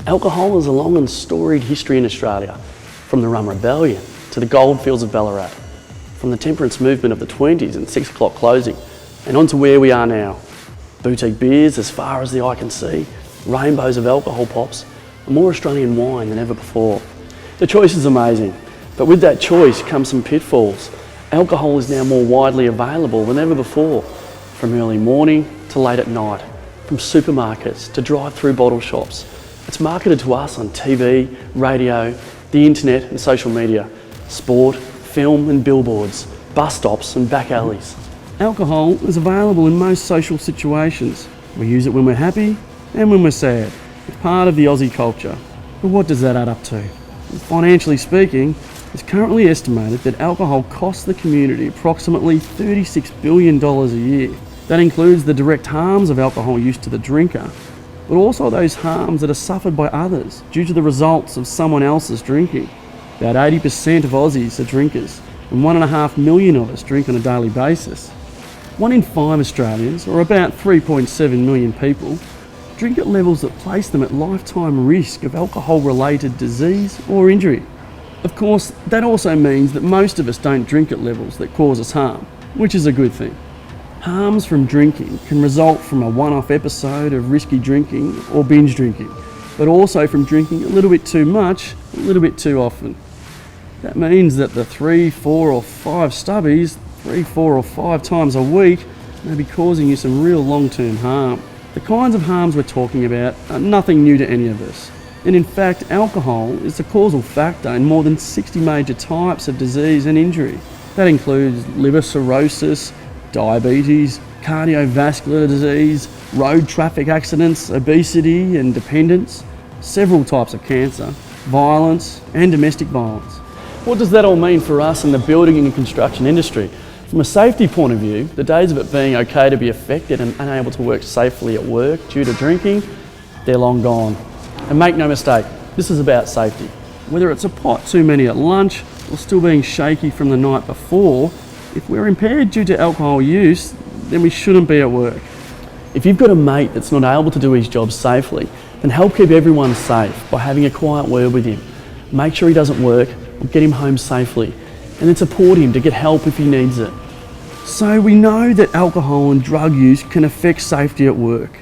Alcohol has a long and storied history in Australia, from the Rum Rebellion to the goldfields of Ballarat, from the temperance movement of the 20s and 6 o'clock closing, and on to where we are now. Boutique beers as far as the eye can see, rainbows of alcohol pops, and more Australian wine than ever before. The choice is amazing, but with that choice comes some pitfalls. Alcohol is now more widely available than ever before, from early morning to late at night, from supermarkets to drive-through bottle shops. It's marketed to us on TV, radio, the internet and social media, sport, film and billboards, bus stops and back alleys. Alcohol is available in most social situations. We use it when we're happy and when we're sad. It's part of the Aussie culture. But what does that add up to? Financially speaking, it's currently estimated that alcohol costs the community approximately $36 billion a year. That includes the direct harms of alcohol use to the drinker, but also those harms that are suffered by others due to the results of someone else's drinking. About 80% of Aussies are drinkers, and 1.5 million of us drink on a daily basis. 1 in 5 Australians, or about 3.7 million people, drink at levels that place them at lifetime risk of alcohol-related disease or injury. Of course, that also means that most of us don't drink at levels that cause us harm, which is a good thing. Harms from drinking can result from a one-off episode of risky drinking or binge drinking, but also from drinking a little bit too much, a little bit too often. That means that the 3, 4 or 5 stubbies 3, 4 or 5 times a week may be causing you some real long-term harm. The kinds of harms we're talking about are nothing new to any of us. And in fact, alcohol is the causal factor in more than 60 major types of disease and injury. That includes liver cirrhosis, diabetes, cardiovascular disease, road traffic accidents, obesity and dependence, several types of cancer, violence and domestic violence. What does that all mean for us in the building and construction industry? From a safety point of view, the days of it being okay to be affected and unable to work safely at work due to drinking, they're long gone. And make no mistake, this is about safety. Whether it's a pot too many at lunch or still being shaky from the night before, if we're impaired due to alcohol use, then we shouldn't be at work. If you've got a mate that's not able to do his job safely, then help keep everyone safe by having a quiet word with him. Make sure he doesn't work or get him home safely, and then support him to get help if he needs it. So we know that alcohol and drug use can affect safety at work,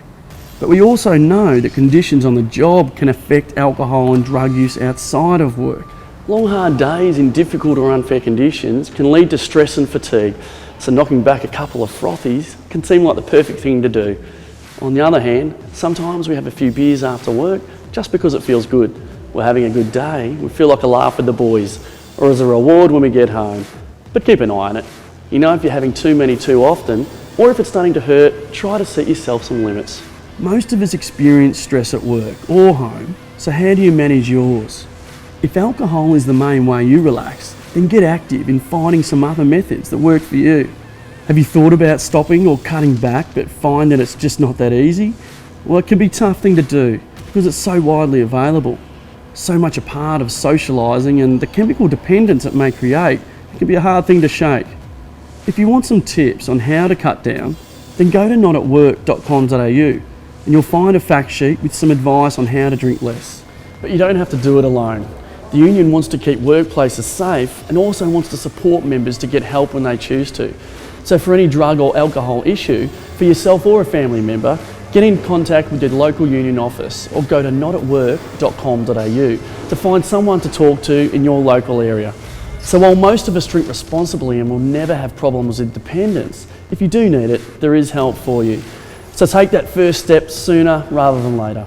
but we also know that conditions on the job can affect alcohol and drug use outside of work. Long hard days in difficult or unfair conditions can lead to stress and fatigue, so knocking back a couple of frothies can seem like the perfect thing to do. On the other hand, sometimes we have a few beers after work just because it feels good. We're having a good day, we feel like a laugh with the boys, or as a reward when we get home. But keep an eye on it. You know, if you're having too many too often, or if it's starting to hurt, try to set yourself some limits. Most of us experience stress at work or home, so how do you manage yours? If alcohol is the main way you relax, then get active in finding some other methods that work for you. Have you thought about stopping or cutting back but find that it's just not that easy? Well, it can be a tough thing to do because it's so widely available. So much a part of socialising, and the chemical dependence it may create, it can be a hard thing to shake. If you want some tips on how to cut down, then go to notatwork.com.au and you'll find a fact sheet with some advice on how to drink less. But you don't have to do it alone. The union wants to keep workplaces safe and also wants to support members to get help when they choose to. So for any drug or alcohol issue, for yourself or a family member, get in contact with your local union office or go to notatwork.com.au to find someone to talk to in your local area. So while most of us drink responsibly and will never have problems with dependence, if you do need it, there is help for you. So take that first step sooner rather than later.